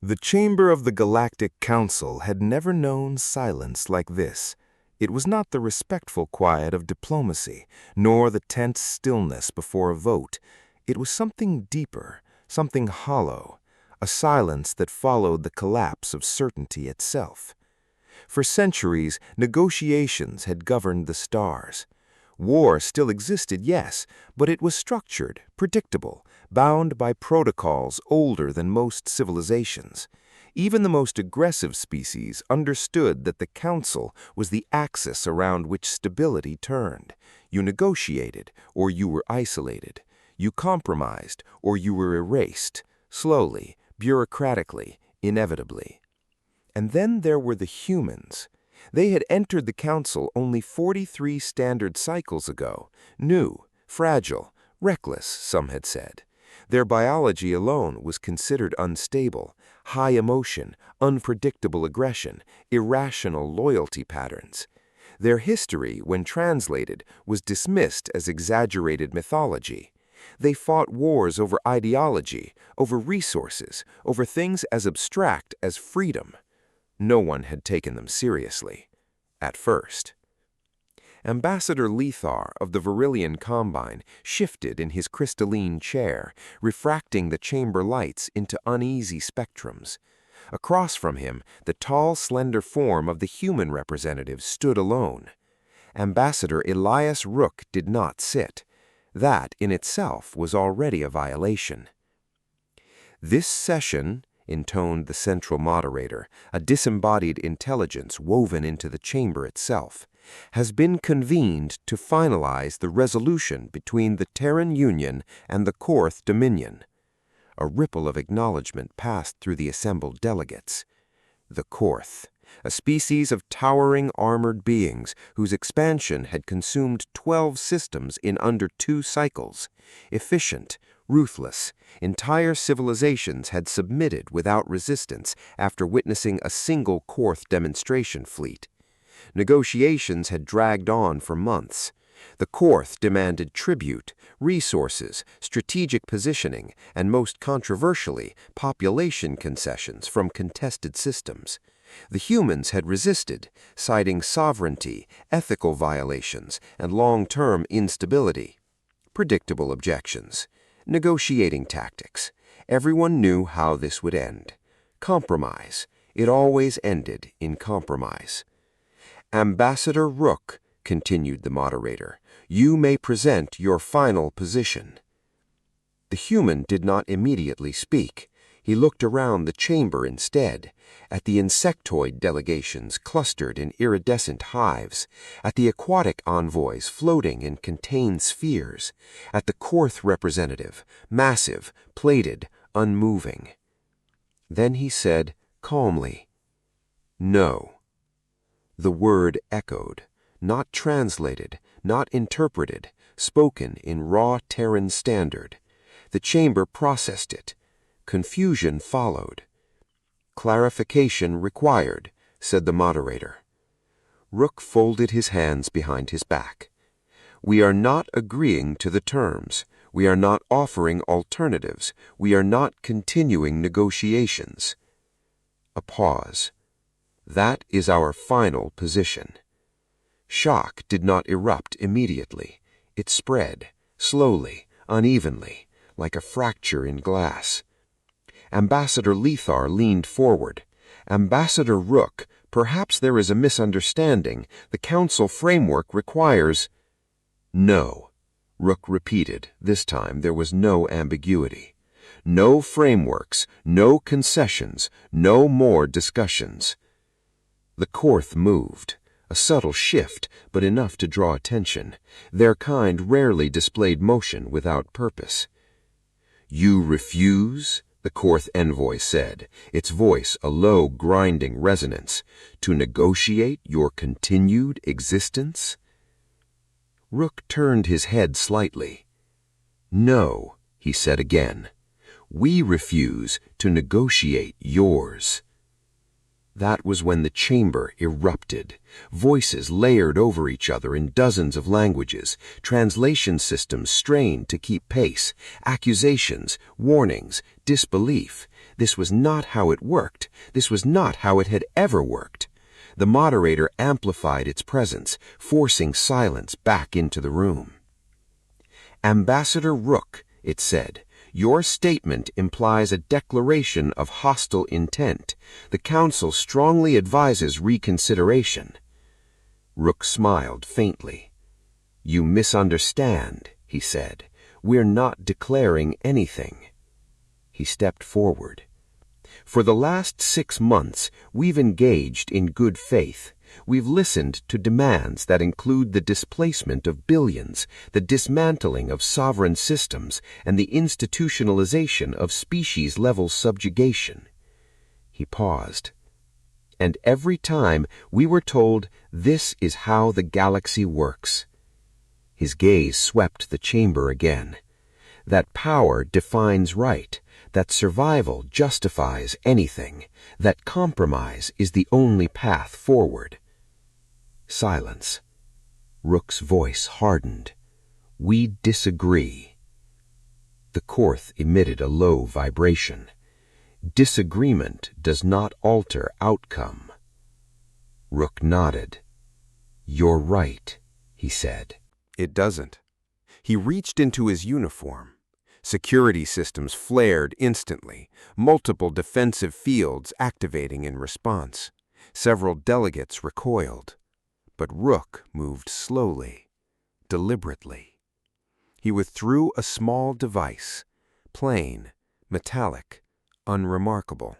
The chamber of the Galactic Council had never known silence like this. It was not the respectful quiet of diplomacy, nor the tense stillness before a vote. It was something deeper, something hollow, a silence that followed the collapse of certainty itself. For centuries, negotiations had governed the stars. War still existed, yes, but it was structured, predictable, bound by protocols older than most civilizations. Even the most aggressive species understood that the Council was the axis around which stability turned. You negotiated, or you were isolated. You compromised, or you were erased, slowly, bureaucratically, inevitably. And then there were the humans. They had entered the Council only 43 standard cycles ago, new, fragile, reckless, some had said. Their biology alone was considered unstable, high emotion, unpredictable aggression, irrational loyalty patterns. Their history, when translated, was dismissed as exaggerated mythology. They fought wars over ideology, over resources, over things as abstract as freedom. No one had taken them seriously, at first. Ambassador Lethar of the Virillian Combine shifted in his crystalline chair, refracting the chamber lights into uneasy spectrums. Across from him, the tall, slender form of the human representative stood alone. Ambassador Elias Rook did not sit. That, in itself, was already a violation. This session, intoned the central moderator, a disembodied intelligence woven into the chamber itself, has been convened to finalize the resolution between the Terran Union and the Korth Dominion. A ripple of acknowledgement passed through the assembled delegates. The Korth, a species of towering armored beings whose expansion had consumed 12 systems in under 2 cycles, efficient, ruthless, entire civilizations had submitted without resistance after witnessing a single Korth demonstration fleet. Negotiations had dragged on for months. The Korth demanded tribute, resources, strategic positioning, and most controversially, population concessions from contested systems. The humans had resisted, citing sovereignty, ethical violations, and long-term instability. Predictable objections. Negotiating tactics. Everyone knew how this would end. Compromise. It always ended in compromise. Ambassador Rook, continued the moderator, you may present your final position. The human did not immediately speak. He looked around the chamber instead, at the insectoid delegations clustered in iridescent hives, at the aquatic envoys floating in contained spheres, at the Korth representative, massive, plated, unmoving. Then he said calmly, "No." The word echoed, not translated, not interpreted, spoken in raw Terran standard. The chamber processed it. Confusion followed. "Clarification required," said the moderator. Rook folded his hands behind his back. "We are not agreeing to the terms. We are not offering alternatives. We are not continuing negotiations." A pause. "That is our final position." Shock did not erupt immediately. It spread, slowly, unevenly, like a fracture in glass. Ambassador Lethar leaned forward. "Ambassador Rook, perhaps there is a misunderstanding. The Council framework requires—" "No," Rook repeated. This time there was no ambiguity. "No frameworks, no concessions, no more discussions." The Korth moved. A subtle shift, but enough to draw attention. Their kind rarely displayed motion without purpose. "You refuse?" the Korth envoy said, its voice a low, grinding resonance, "to negotiate your continued existence?" Rook turned his head slightly. "No," he said again. "We refuse to negotiate yours." That was when the chamber erupted. Voices layered over each other in dozens of languages, translation systems strained to keep pace, accusations, warnings, disbelief. This was not how it worked. This was not how it had ever worked. The moderator amplified its presence, forcing silence back into the room. "Ambassador Rook," it said, "your statement implies a declaration of hostile intent. The Council strongly advises reconsideration." Rook smiled faintly. "You misunderstand," he said. "We're not declaring anything." He stepped forward. "For the last 6 months, we've engaged in good faith. We've listened to demands that include the displacement of billions, the dismantling of sovereign systems, and the institutionalization of species-level subjugation." He paused. "And every time we were told this is how the galaxy works." His gaze swept the chamber again. "That power defines right, that survival justifies anything, that compromise is the only path forward." Silence. Rook's voice hardened. "We disagree." The Korth emitted a low vibration. "Disagreement does not alter outcome." Rook nodded. "You're right," he said. It doesn't. He reached into his uniform. Security systems flared instantly, multiple defensive fields activating in response. Several delegates recoiled. But Rook moved slowly, deliberately. He withdrew a small device, plain, metallic, unremarkable.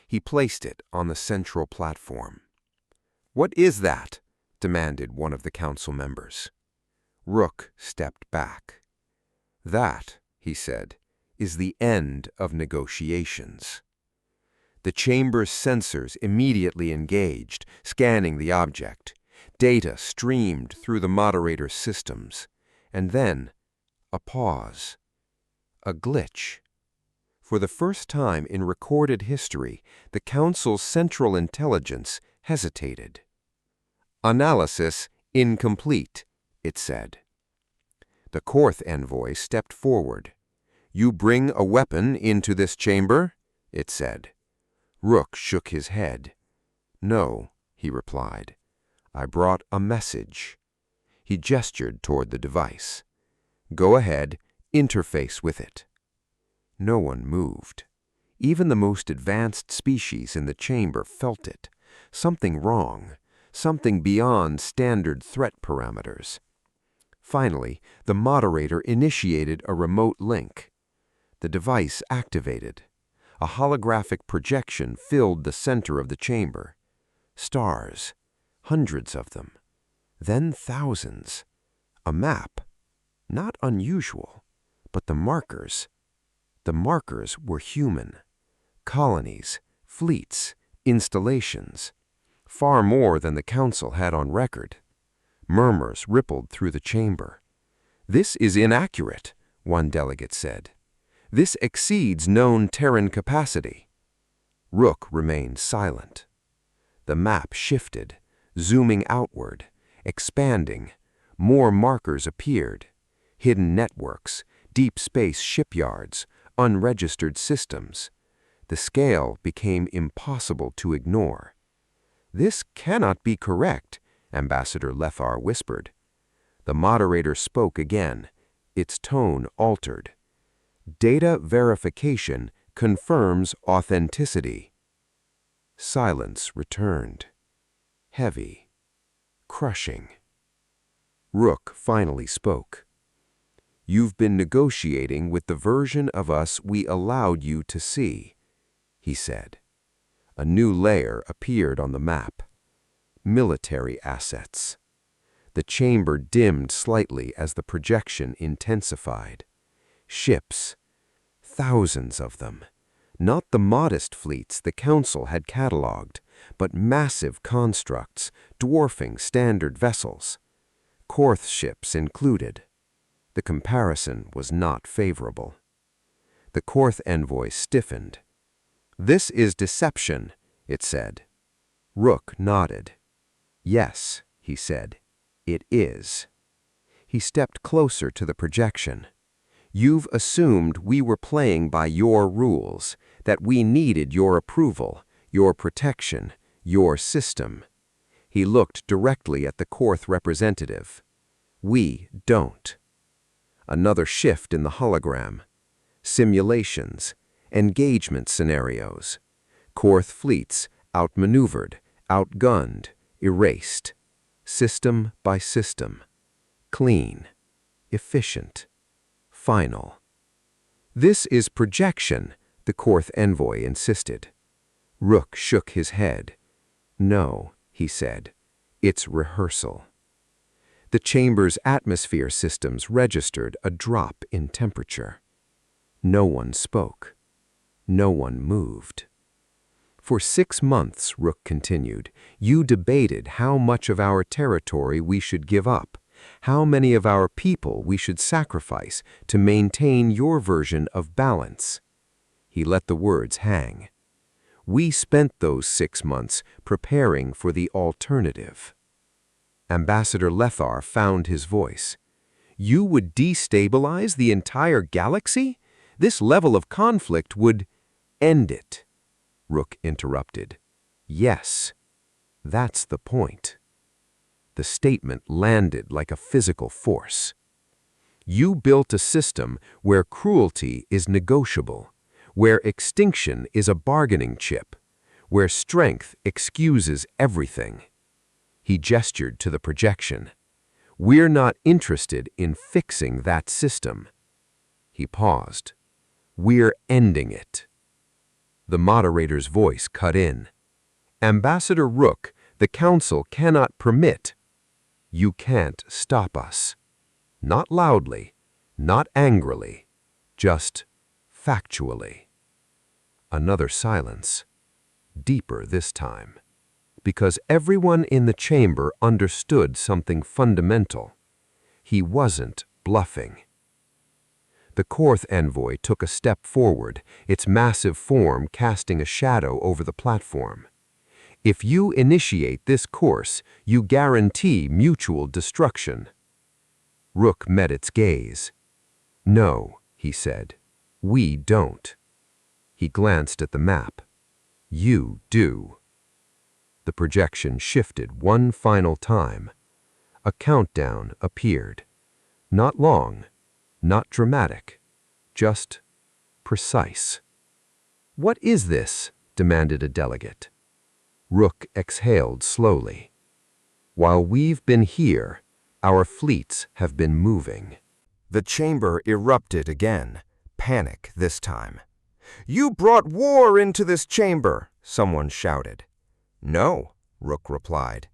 He placed it on the central platform. "What is that?" demanded one of the council members. Rook stepped back. "That," he said, "is the end of negotiations." The chamber's sensors immediately engaged, scanning the object. Data streamed through the moderator's systems. And then, a pause. A glitch. For the first time in recorded history, the Council's central intelligence hesitated. "Analysis incomplete," it said. The Korth envoy stepped forward. "You bring a weapon into this chamber?" it said. Rook shook his head. "No," he replied. "I brought a message." He gestured toward the device. "Go ahead, interface with it." No one moved. Even the most advanced species in the chamber felt it. Something wrong, something beyond standard threat parameters. Finally, the moderator initiated a remote link. The device activated. A holographic projection filled the center of the chamber. Stars, hundreds of them, then thousands. A map, not unusual, but the markers were human. Colonies, fleets, installations, far more than the Council had on record. Murmurs rippled through the chamber. "This is inaccurate," one delegate said. "This exceeds known Terran capacity." Rook remained silent. The map shifted, zooming outward, expanding. More markers appeared. Hidden networks, deep space shipyards, unregistered systems. The scale became impossible to ignore. "This cannot be correct," Ambassador Lethar whispered. The moderator spoke again. Its tone altered. "Data verification confirms authenticity." Silence returned. Heavy. Crushing. Rook finally spoke. "You've been negotiating with the version of us we allowed you to see," he said. A new layer appeared on the map. Military assets. The chamber dimmed slightly as the projection intensified. Ships. Thousands of them. Not the modest fleets the Council had catalogued, but massive constructs, dwarfing standard vessels. Korth ships included. The comparison was not favorable. The Korth envoy stiffened. "This is deception," it said. Rook nodded. "Yes," he said, "it is." He stepped closer to the projection. "You've assumed we were playing by your rules, that we needed your approval, your protection, your system. He looked directly at the Korth representative. We don't. Another shift in the hologram. Simulations, engagement scenarios. Korth fleets outmaneuvered, outgunned, erased. System by system. Clean. Efficient. Final. This is projection, the Korth envoy insisted. Rook shook his head. No, he said. It's rehearsal. The chamber's atmosphere systems registered a drop in temperature. No one spoke. No one moved. For 6 months, Rook continued, you debated how much of our territory we should give up, how many of our people we should sacrifice to maintain your version of balance. He let the words hang. We spent those 6 months preparing for the alternative. Ambassador Lethar found his voice. You would destabilize the entire galaxy? This level of conflict would end it. Rook interrupted. Yes, that's the point. The statement landed like a physical force. You built a system where cruelty is negotiable, where extinction is a bargaining chip, where strength excuses everything. He gestured to the projection. We're not interested in fixing that system. He paused. We're ending it. The moderator's voice cut in. Ambassador Rook, the Council cannot permit. You can't stop us. Not loudly, not angrily, just factually. Another silence. Deeper this time. Because everyone in the chamber understood something fundamental. He wasn't bluffing. The Korth envoy took a step forward, its massive form casting a shadow over the platform. If you initiate this course, you guarantee mutual destruction. Rook met its gaze. No, he said, we don't. He glanced at the map. You do. The projection shifted one final time. A countdown appeared. Not long, not dramatic, just precise. What is this? Demanded a delegate. Rook exhaled slowly. While we've been here, our fleets have been moving. The chamber erupted again, panic this time. You brought war into this chamber, someone shouted. No, Rook replied.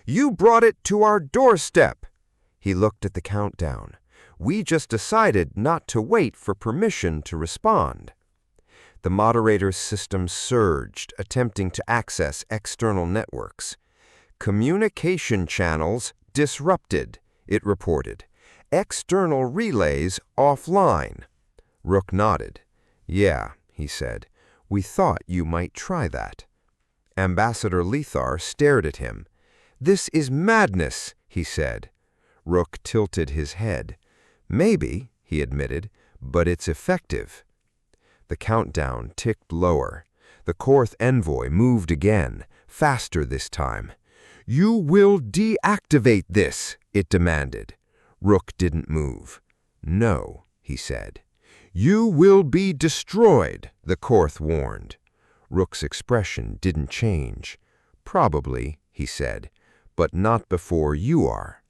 You brought it to our doorstep. He looked at the countdown. We just decided not to wait for permission to respond. The moderator's system surged, attempting to access external networks. Communication channels disrupted, it reported. External relays offline. Rook nodded. Yeah, he said. We thought you might try that. Ambassador Lethar stared at him. This is madness, he said. Rook tilted his head. Maybe, he admitted, but it's effective. The countdown ticked lower. The Korth envoy moved again, faster this time. You will deactivate this, it demanded. Rook didn't move. No, he said. You will be destroyed, the Korth warned. Rook's expression didn't change. Probably, he said, but not before you are.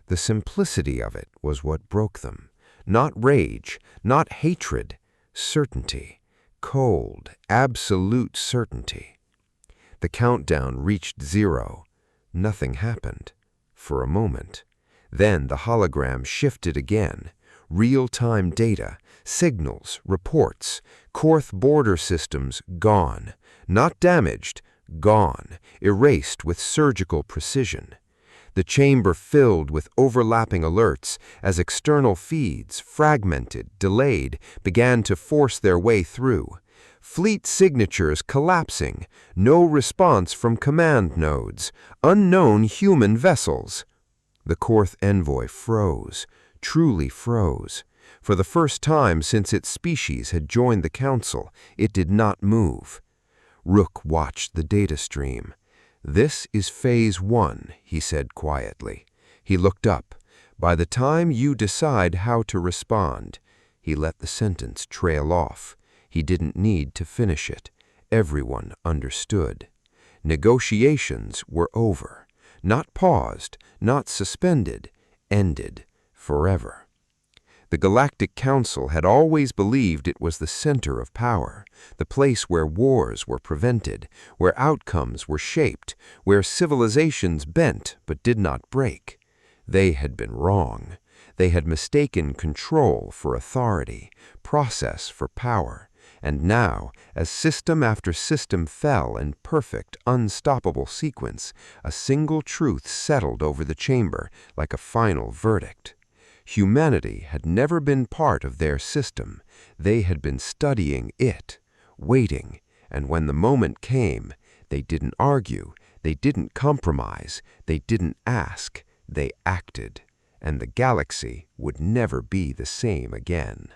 The simplicity of it was what broke them. Not rage, not hatred, certainty. Cold, absolute certainty. The countdown reached 0. Nothing happened. For a moment. Then the hologram shifted again. Real-time data, signals, reports, Korth border systems gone. Not damaged, gone, erased with surgical precision. The chamber filled with overlapping alerts as external feeds, fragmented, delayed, began to force their way through. Fleet signatures collapsing, no response from command nodes, unknown human vessels. The Korth envoy froze, truly froze. For the first time since its species had joined the Council, it did not move. Rook watched the data stream. "This is Phase 1, he said quietly. He looked up. "By the time you decide how to respond." He let the sentence trail off. He didn't need to finish it. Everyone understood. Negotiations were over. Not paused, not suspended, ended forever. The Galactic Council had always believed it was the center of power, the place where wars were prevented, where outcomes were shaped, where civilizations bent but did not break. They had been wrong. They had mistaken control for authority, process for power, and now, as system after system fell in perfect, unstoppable sequence, a single truth settled over the chamber like a final verdict. Humanity had never been part of their system. They had been studying it, waiting, and when the moment came, they didn't argue, they didn't compromise, they didn't ask, they acted, and the galaxy would never be the same again.